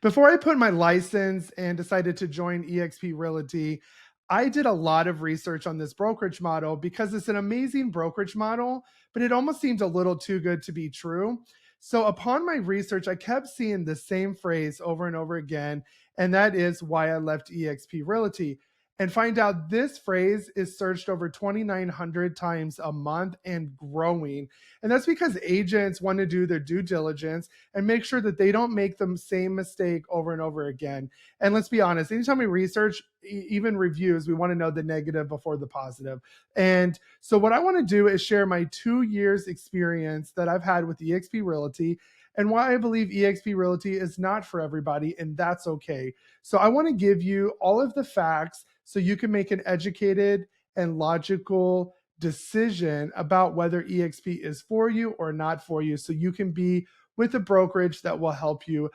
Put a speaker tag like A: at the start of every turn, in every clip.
A: Before I put my license and decided to join eXp Realty, I did a lot of research on this brokerage model because it's an amazing brokerage model, but it almost seems a little too good to be true. So, upon my research, I kept seeing the same phrase over and over again, and that is why I left eXp Realty. And find out this phrase is searched over 2,900 times a month and growing. And that's because agents want to do their due diligence and make sure that they don't make the same mistake over and over again. And let's be honest, anytime we research, even reviews, we want to know the negative before the positive. And so what I want to do is share my 2 years experience that I've had with eXp Realty and why I believe eXp Realty is not for everybody, and that's okay. So I want to give you all of the facts so you can make an educated and logical decision about whether eXp is for you or not for you, so you can be with a brokerage that will help you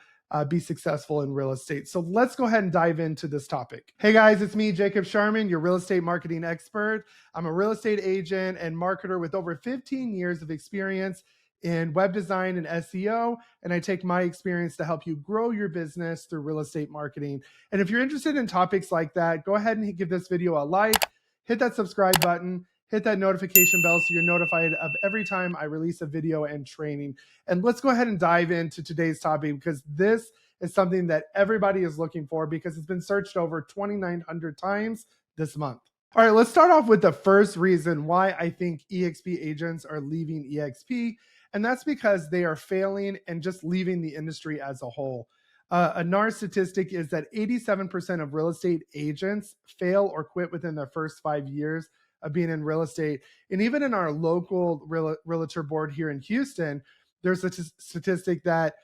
A: be successful in real estate. So let's go ahead and dive into this topic. Hey guys, it's me, Jacob Shireman, your real estate marketing expert. I'm a real estate agent and marketer with over 15 years of experience in web design and SEO, and I take my experience to help you grow your business through real estate marketing. And if you're interested in topics like that, go ahead and give this video a like, hit that subscribe button, hit that notification bell so you're notified of every time I release a video and training. And let's go ahead and dive into today's topic because this is something that everybody is looking for because it's been searched over 2,900 times this month. All right, let's start off with the first reason why I think eXp agents are leaving eXp, and that's because they are failing and just leaving the industry as a whole. A NAR statistic is that 87% of real estate agents fail or quit within their first 5 years of being in real estate. And even in our local realtor board here in Houston, there's a statistic that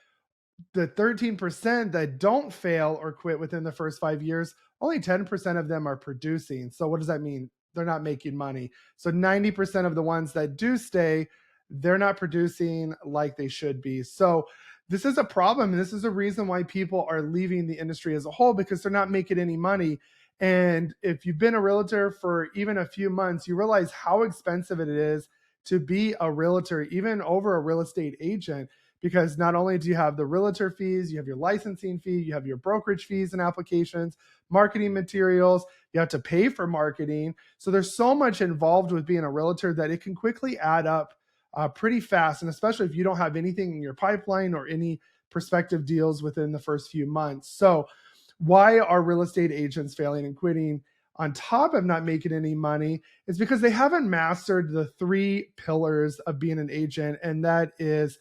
A: the 13% that don't fail or quit within the first 5 years, only 10% of them are producing. So what does that mean? They're not making money. So 90% of the ones that do stay, they're not producing like they should be. So this is a problem. And this is a reason why people are leaving the industry as a whole because they're not making any money. And if you've been a realtor for even a few months, you realize how expensive it is to be a realtor, even over a real estate agent, because not only do you have the realtor fees, you have your licensing fee, you have your brokerage fees and applications, marketing materials, you have to pay for marketing. So there's so much involved with being a realtor that it can quickly add up pretty fast. And especially if you don't have anything in your pipeline or any prospective deals within the first few months. So why are real estate agents failing and quitting on top of not making any money? Is because they haven't mastered the 3 pillars of being an agent, and that is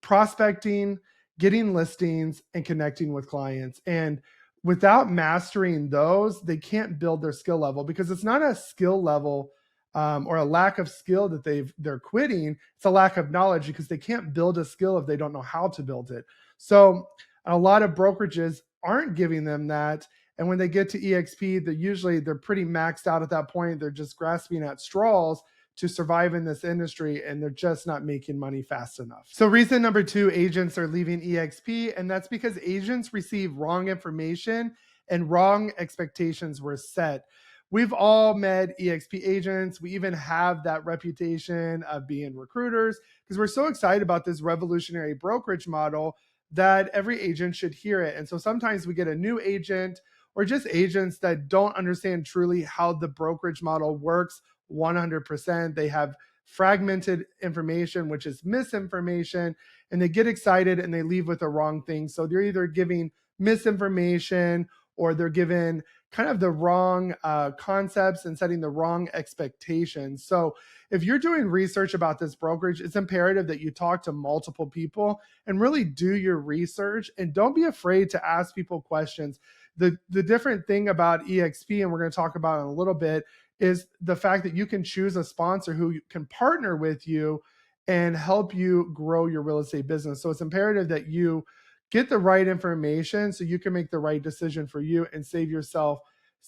A: prospecting, getting listings, and connecting with clients. And without mastering those, they can't build their skill level because it's not a skill level or a lack of skill that they're quitting. It's a lack of knowledge because they can't build a skill if they don't know how to build it. So a lot of brokerages aren't giving them that. And when they get to eXp, they're pretty maxed out at that point. They're just grasping at straws to survive in this industry, and they're just not making money fast enough. So reason number 2, agents are leaving eXp, and that's because agents receive wrong information and wrong expectations were set. We've all met eXp agents. We even have that reputation of being recruiters because we're so excited about this revolutionary brokerage model that every agent should hear it. And so sometimes we get a new agent or just agents that don't understand truly how the brokerage model works 100%. They have fragmented information, which is misinformation, and they get excited and they leave with the wrong thing. So they're either giving misinformation or they're given kind of the wrong concepts and setting the wrong expectations. So if you're doing research about this brokerage, it's imperative that you talk to multiple people and really do your research, and don't be afraid to ask people questions. The different thing about eXp, and we're going to talk about in a little bit, is the fact that you can choose a sponsor who can partner with you and help you grow your real estate business. So it's imperative that you get the right information so you can make the right decision for you and save yourself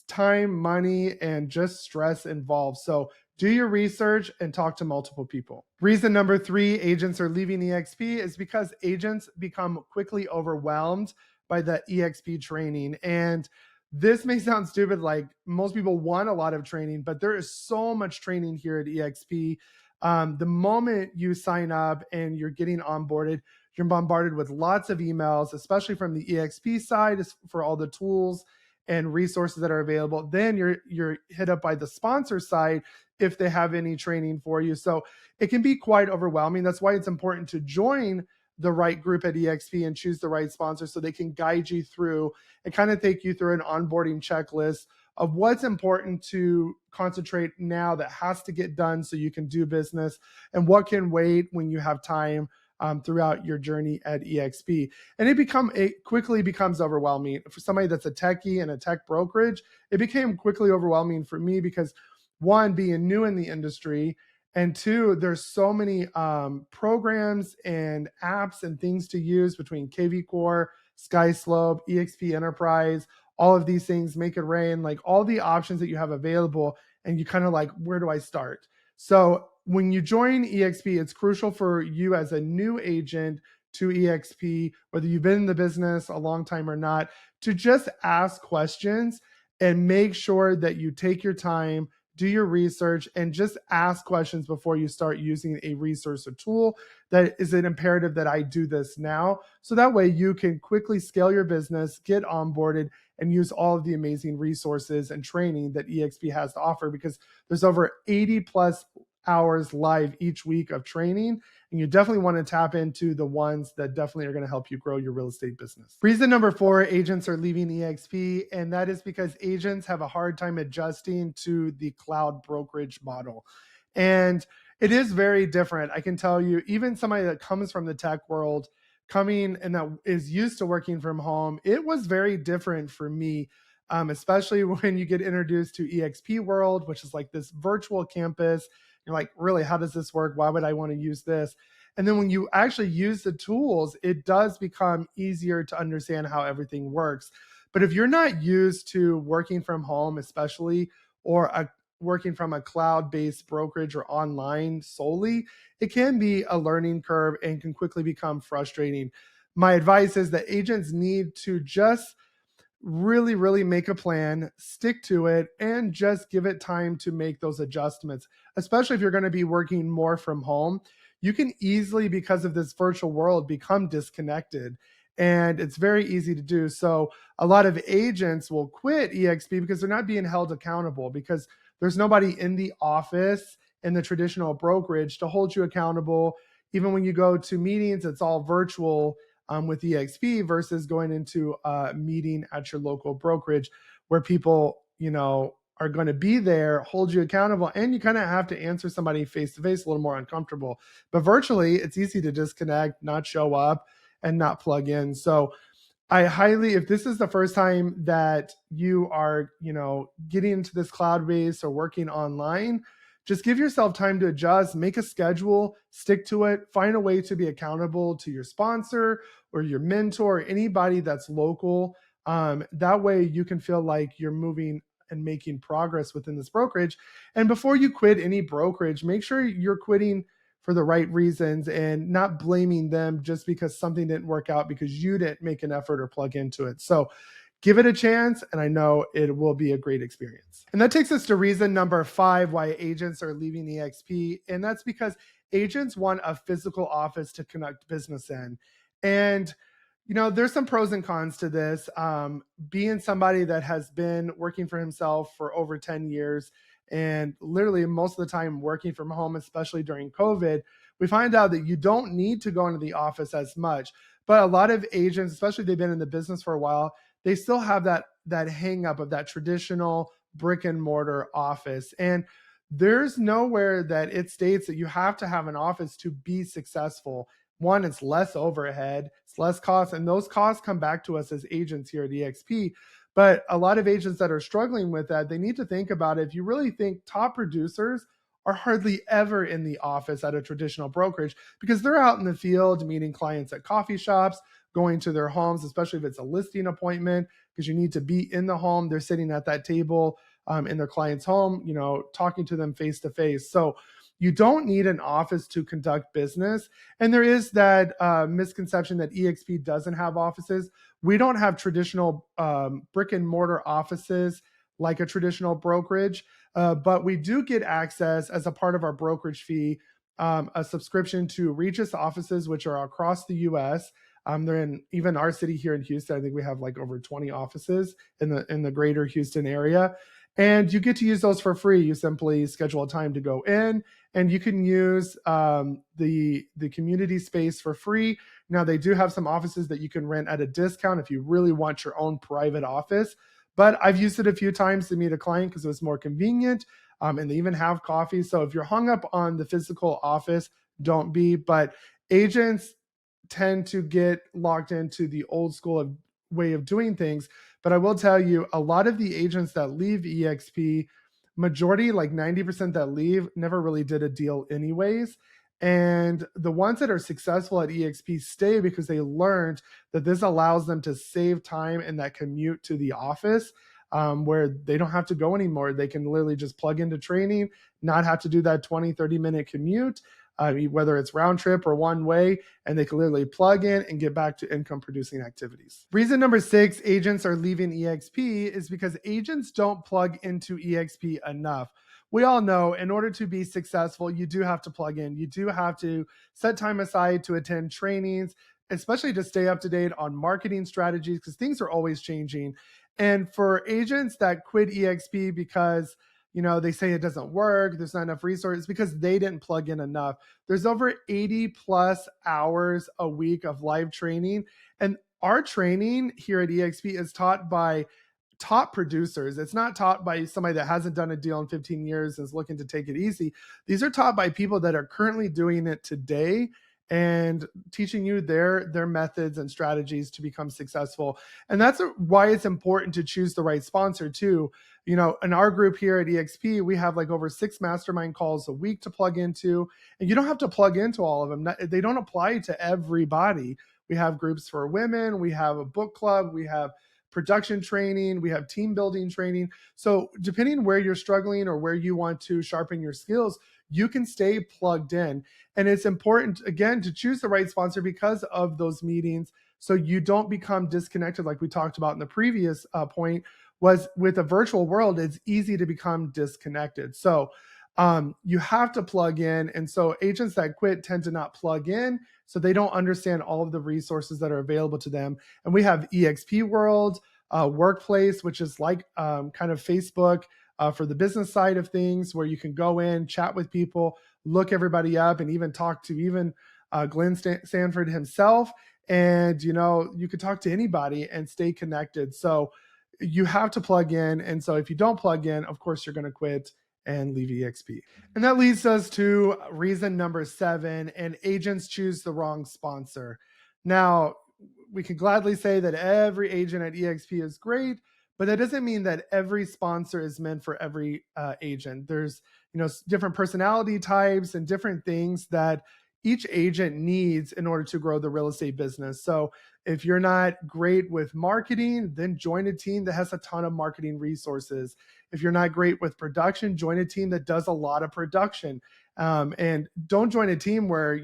A: time, money, and just stress involved. So do your research and talk to multiple people. Reason number 3, agents are leaving eXp, is because agents become quickly overwhelmed by the eXp training. And this may sound stupid, like most people want a lot of training, but there is so much training here at eXp. The moment you sign up and you're getting onboarded, you're bombarded with lots of emails, especially from the EXP side for all the tools and resources that are available. Then you're hit up by the sponsor side if they have any training for you. So it can be quite overwhelming. That's why it's important to join the right group at eXp and choose the right sponsor so they can guide you through and kind of take you through an onboarding checklist of what's important to concentrate now that has to get done so you can do business, and what can wait when you have time throughout your journey at eXp. And it quickly becomes overwhelming for somebody that's a techie and a tech brokerage. It became quickly overwhelming for me because, one, being new in the industry, and two, there's so many programs and apps and things to use between KV Core, SkySlope, eXp Enterprise, all of these things, Make It Rain, like all the options that you have available. And you kind of like, where do I start? So when you join eXp, it's crucial for you as a new agent to eXp, whether you've been in the business a long time or not, to just ask questions and make sure that you take your time, do your research, and just ask questions before you start using a resource or tool. That is an imperative that I do this now. So that way you can quickly scale your business, get onboarded, and use all of the amazing resources and training that eXp has to offer, because there's over 80 plus hours live each week of training. And you definitely want to tap into the ones that definitely are going to help you grow your real estate business. Reason number 4, agents are leaving eXp, and that is because agents have a hard time adjusting to the cloud brokerage model. And it is very different. I can tell you, even somebody that comes from the tech world, coming and that is used to working from home, it was very different for me, especially when you get introduced to eXp World, which is like this virtual campus. You're like, really, how does this work? Why would I want to use this? And then when you actually use the tools, it does become easier to understand how everything works. But if you're not used to working from home, especially, or working from a cloud-based brokerage or online solely, it can be a learning curve and can quickly become frustrating. My advice is that agents need to just really, really make a plan, stick to it, and just give it time to make those adjustments. Especially if you're going to be working more from home, you can easily, because of this virtual world, become disconnected. And it's very easy to do. So a lot of agents will quit eXp because they're not being held accountable, because there's nobody in the office in the traditional brokerage to hold you accountable. Even when you go to meetings, it's all virtual with eXp versus going into a meeting at your local brokerage where people, are going to be there, hold you accountable, and you kind of have to answer somebody face to face, a little more uncomfortable. But virtually, it's easy to disconnect, not show up, and not plug in. So if this is the first time that you are, getting into this cloud base or working online, just give yourself time to adjust, make a schedule, stick to it, find a way to be accountable to your sponsor or your mentor, or anybody that's local. That way you can feel like you're moving and making progress within this brokerage. And before you quit any brokerage, make sure you're quitting for the right reasons and not blaming them just because something didn't work out because you didn't make an effort or plug into it. So give it a chance, and I know it will be a great experience. And that takes us to reason number 5 why agents are leaving eXp, and that's because agents want a physical office to conduct business in. And there's some pros and cons to this. Being somebody that has been working for himself for over 10 years and literally most of the time working from home, especially during COVID, we find out that you don't need to go into the office as much. But a lot of agents, especially if they've been in the business for a while, they still have that hang up of that traditional brick and mortar office. And there's nowhere that it states that you have to have an office to be successful. One, it's less overhead, it's less cost, and those costs come back to us as agents here at eXp. But a lot of agents that are struggling with that, they need to think about it. If you really think top producers are hardly ever in the office at a traditional brokerage, because they're out in the field meeting clients at coffee shops, going to their homes, especially if it's a listing appointment, because you need to be in the home. They're sitting at that table in their client's home, talking to them face to face. So you don't need an office to conduct business. And there is that misconception that eXp doesn't have offices. We don't have traditional brick and mortar offices like a traditional brokerage, but we do get access as a part of our brokerage fee a subscription to Regis offices, which are across the US. They're in even our city here in Houston. I think we have like over 20 offices in the greater Houston area. And you get to use those for free. You simply schedule a time to go in, and you can use the community space for free. Now, they do have some offices that you can rent at a discount if you really want your own private office. But I've used it a few times to meet a client because it was more convenient. And they even have coffee. So if you're hung up on the physical office, don't be. But agents tend to get locked into the old school way of doing things. But I will tell you, a lot of the agents that leave eXp, majority, like 90% that leave, never really did a deal anyways. And the ones that are successful at eXp stay because they learned that this allows them to save time in that commute to the office, where they don't have to go anymore. They can literally just plug into training, not have to do that 20, 30-minute commute, whether it's round trip or one way, and they can literally plug in and get back to income producing activities. Reason number 6 agents are leaving eXp is because agents don't plug into eXp enough. We all know in order to be successful, you do have to plug in. You do have to set time aside to attend trainings, especially to stay up to date on marketing strategies, because things are always changing. And for agents that quit eXp because they say it doesn't work, there's not enough resources, because they didn't plug in enough. There's over 80 plus hours a week of live training. And our training here at eXp is taught by top producers. It's not taught by somebody that hasn't done a deal in 15 years and is looking to take it easy. These are taught by people that are currently doing it today and teaching you their methods and strategies to become successful. And that's why it's important to choose the right sponsor too. In our group here at eXp, we have like over 6 mastermind calls a week to plug into, and you don't have to plug into all of them. They don't apply to everybody. We have groups for women, we have a book club, we have production training, we have team building training. So depending where you're struggling or where you want to sharpen your skills, you can stay plugged in. And it's important, again, to choose the right sponsor because of those meetings, so you don't become disconnected. Like we talked about in the previous point, was with a virtual world, it's easy to become disconnected. So you have to plug in. And so agents that quit tend to not plug in, so they don't understand all of the resources that are available to them. And we have eXp World, Workplace, which is like kind of Facebook for the business side of things, where you can go in, chat with people, look everybody up, and even talk to even Glenn Sanford himself. And, you could talk to anybody and stay connected. So you have to plug in. And so if you don't plug in, of course, you're going to quit and leave eXp. And that leads us to reason number 7, and agents choose the wrong sponsor. Now, we can gladly say that every agent at eXp is great, but that doesn't mean that every sponsor is meant for every agent. There's, different personality types and different things that each agent needs in order to grow the real estate business. So if you're not great with marketing, then join a team that has a ton of marketing resources. If you're not great with production, join a team that does a lot of production. And don't join a team where,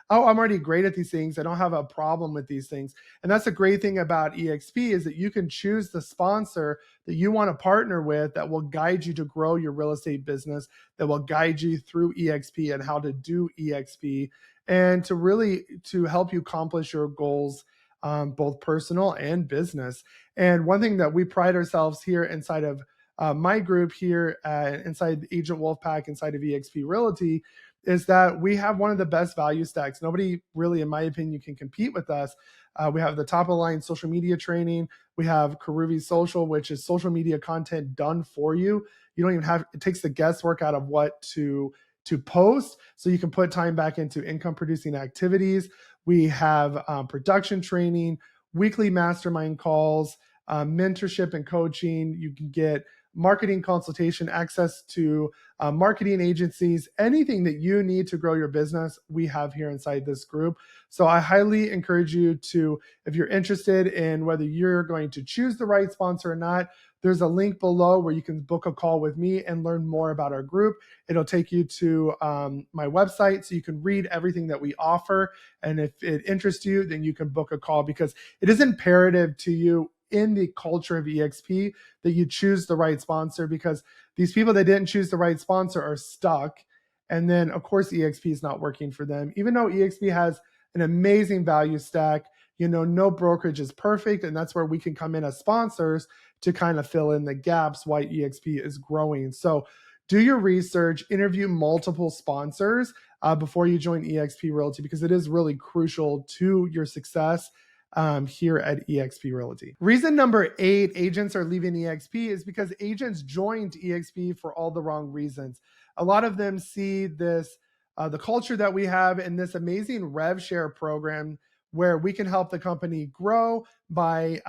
A: oh, I'm already great at these things, I don't have a problem with these things. And that's the great thing about eXp, is that you can choose the sponsor that you want to partner with that will guide you to grow your real estate business, that will guide you through eXp and how to do eXp, and to help you accomplish your goals, both personal and business. And one thing that we pride ourselves here inside of my group here inside Agent Wolfpack, inside of eXp Realty, is that we have one of the best value stacks. Nobody really, in my opinion, can compete with us. We have the top of the line social media training. We have Karuvi Social, which is social media content done for you. You don't even have, it takes the guesswork out of what to post, so you can put time back into income producing activities. We have production training, weekly mastermind calls, mentorship and coaching. You can get marketing consultation, access to marketing agencies, anything that you need to grow your business, we have here inside this group. So I highly encourage you to, if you're interested in whether you're going to choose the right sponsor or not, there's a link below where you can book a call with me and learn more about our group. It'll take you to my website, so you can read everything that we offer. And if it interests you, then you can book a call, because it is imperative to you in the culture of eXp that you choose the right sponsor, because these people that didn't choose the right sponsor are stuck. And then, of course, eXp is not working for them, even though eXp has an amazing value stack. No brokerage is perfect. And that's where we can come in as sponsors to kind of fill in the gaps why eXp is growing. So do your research, interview multiple sponsors before you join eXp Realty, because it is really crucial to your success here at eXp Realty. Reason number 8 agents are leaving eXp is because agents joined eXp for all the wrong reasons. A lot of them see this, the culture that we have, in this amazing rev share program where we can help the company grow by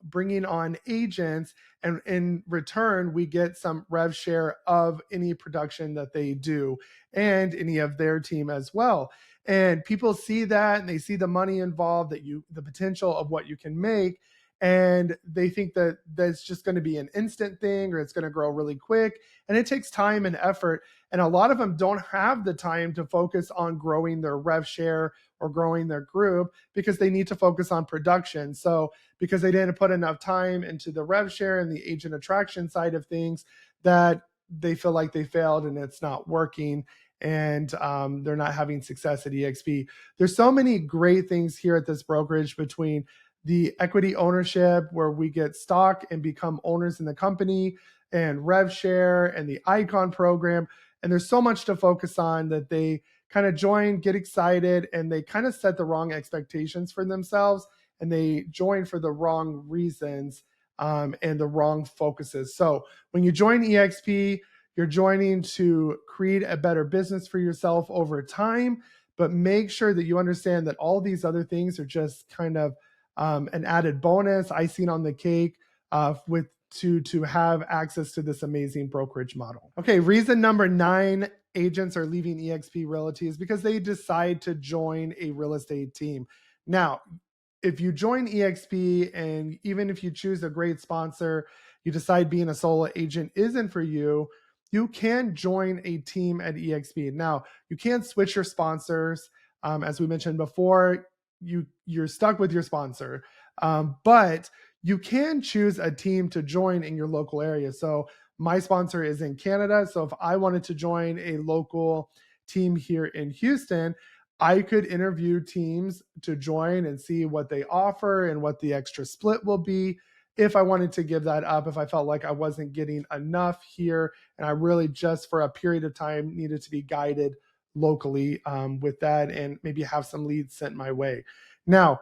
A: bringing on agents, and in return we get some rev share of any production that they do and any of their team as well. And people see that, and they see the money involved, the potential of what you can make, and they think that that's just going to be an instant thing, or it's going to grow really quick. And it takes time and effort, and a lot of them don't have the time to focus on growing their rev share or growing their group, because they need to focus on production. So because they didn't put enough time into the rev share and the agent attraction side of things, that they feel like they failed and it's not working, and they're not having success at eXp. There's so many great things here at this brokerage, between the equity ownership where we get stock and become owners in the company, and rev share, and the icon program. And there's so much to focus on that they kind of join, get excited, and they kind of set the wrong expectations for themselves, and they join for the wrong reasons and the wrong focuses. So when you join eXp, you're joining to create a better business for yourself over time, but make sure that you understand that all these other things are just kind of an added bonus, icing on the cake, to have access to this amazing brokerage model. Okay, reason number 9 agents are leaving eXp Realty is because they decide to join a real estate team. Now, if you join eXp, and even if you choose a great sponsor, you decide being a solo agent isn't for you, you can join a team at eXp. Now, you can't switch your sponsors. As we mentioned before, you're stuck with your sponsor, but you can choose a team to join in your local area. So my sponsor is in Canada. So if I wanted to join a local team here in Houston, I could interview teams to join and see what they offer and what the extra split will be. If I wanted to give that up, if I felt like I wasn't getting enough here, and I really just for a period of time needed to be guided locally with that, and maybe have some leads sent my way. Now,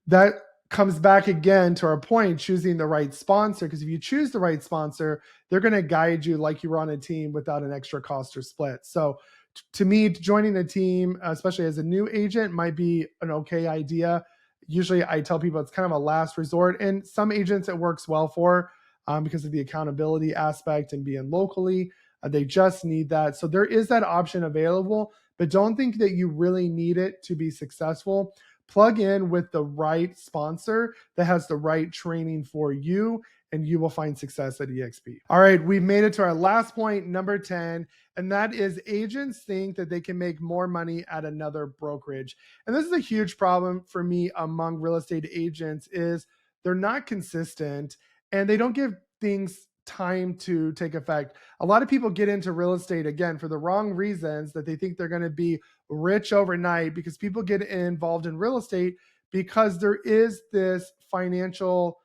A: that comes back again to our point, choosing the right sponsor, because if you choose the right sponsor, they're going to guide you like you were on a team without an extra cost or split. So to me, joining a team, especially as a new agent, might be an okay idea. Usually I tell people it's kind of a last resort, and some agents it works well for because of the accountability aspect and being locally. They just need that. So there is that option available, but don't think that you really need it to be successful. Plug in with the right sponsor that has the right training for you, and you will find success at eXp. All right, we've made it to our last point, number 10, and that is agents think that they can make more money at another brokerage. And this is a huge problem for me among real estate agents, is they're not consistent and they don't give things time to take effect. A lot of people get into real estate, again, for the wrong reasons, that they think they're going to be rich overnight, because people get involved in real estate because there is this financial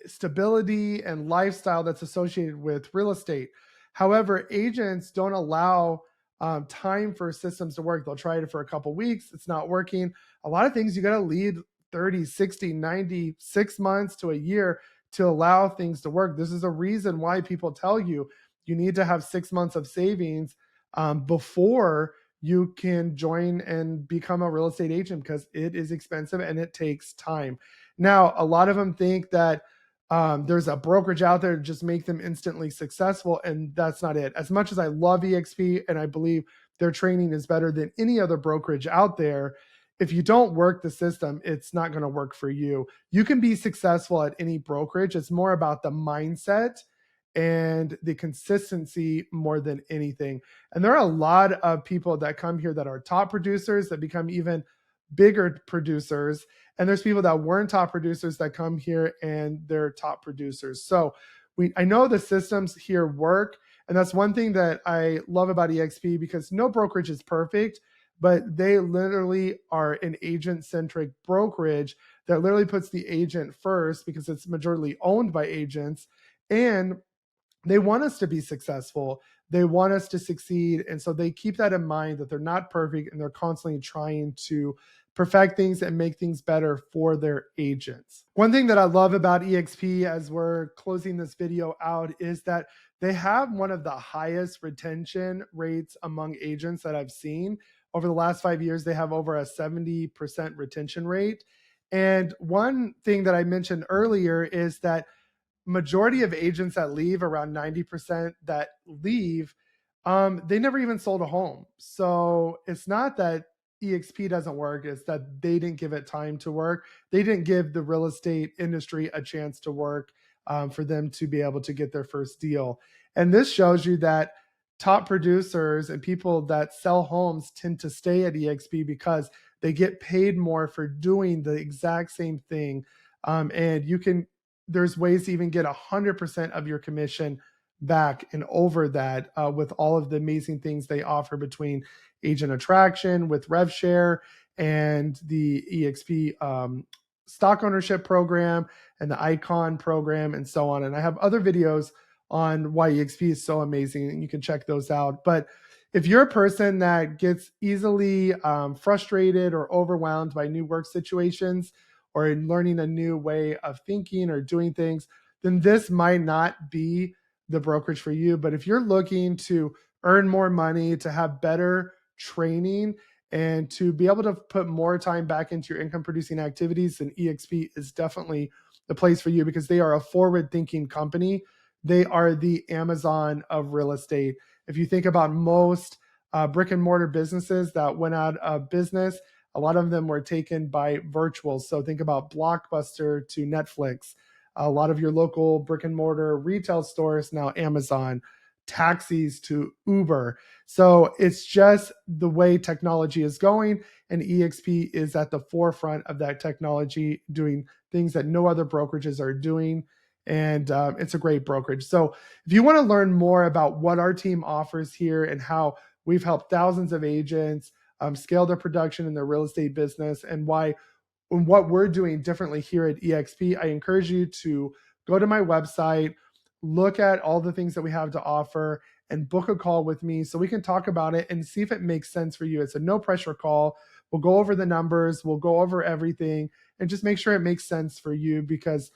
A: stability and lifestyle that's associated with real estate. However, agents don't allow time for systems to work. They'll try it for a couple weeks. It's not working. A lot of things you got to lead 30, 60, 90, 6 months to a year to allow things to work. This is a reason why people tell you you need to have 6 months of savings before you can join and become a real estate agent, because it is expensive and it takes time. Now, a lot of them think that there's a brokerage out there to just make them instantly successful, and that's not it. As much as I love eXp and I believe their training is better than any other brokerage out there, if you don't work the system, it's not going to work for you. You can be successful at any brokerage. It's more about the mindset and the consistency more than anything. And there are a lot of people that come here that are top producers that become even bigger producers. And there's people that weren't top producers that come here and they're top producers. So I know the systems here work. And that's one thing that I love about eXp, because no brokerage is perfect, but they literally are an agent-centric brokerage that literally puts the agent first because it's majorly owned by agents. And they want us to be successful. They want us to succeed. And so they keep that in mind, that they're not perfect and they're constantly trying to perfect things and make things better for their agents. One thing that I love about eXp as we're closing this video out is that they have one of the highest retention rates among agents that I've seen. Over the last 5 years, they have over a 70% retention rate. And one thing that I mentioned earlier is that majority of agents that leave, around 90% that leave, they never even sold a home. So it's not that eXp doesn't work, it's that they didn't give it time to work. They didn't give the real estate industry a chance to work, for them to be able to get their first deal. And this shows you that top producers and people that sell homes tend to stay at eXp because they get paid more for doing the exact same thing. And there's ways to even get 100% of your commission back and over that, with all of the amazing things they offer between agent attraction, with rev share, and the eXp stock ownership program, and the icon program, and so on. And I have other videos on why eXp is so amazing, and you can check those out. But if you're a person that gets easily frustrated or overwhelmed by new work situations, or in learning a new way of thinking or doing things, then this might not be the brokerage for you. But if you're looking to earn more money, to have better training, and to be able to put more time back into your income producing activities, then eXp is definitely the place for you, because they are a forward thinking company. They are the Amazon of real estate. If you think about most brick and mortar businesses that went out of business, a lot of them were taken by virtual. So think about Blockbuster to Netflix. A lot of your local brick and mortar retail stores, now Amazon, taxis to Uber. So it's just the way technology is going, and eXp is at the forefront of that technology, doing things that no other brokerages are doing. And it's a great brokerage. So if you want to learn more about what our team offers here and how we've helped thousands of agents scale their production in their real estate business, and what we're doing differently here at eXp, I encourage you to go to my website, look at all the things that we have to offer, and book a call with me so we can talk about it and see if it makes sense for you. It's a no pressure call. We'll go over the numbers, we'll go over everything, and just make sure it makes sense for you, because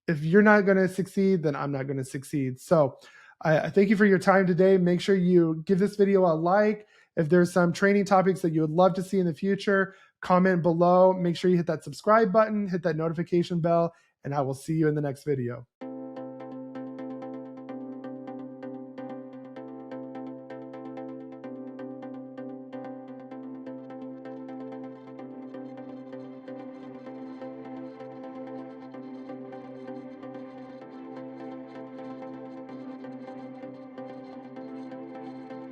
A: if you're not going to succeed, then I'm not going to succeed. So I thank you for your time today. Make sure you give this video a like. If there's some training topics that you would love to see in the future, comment below. Make sure you hit that subscribe button, hit that notification bell, and I will see you in the next video.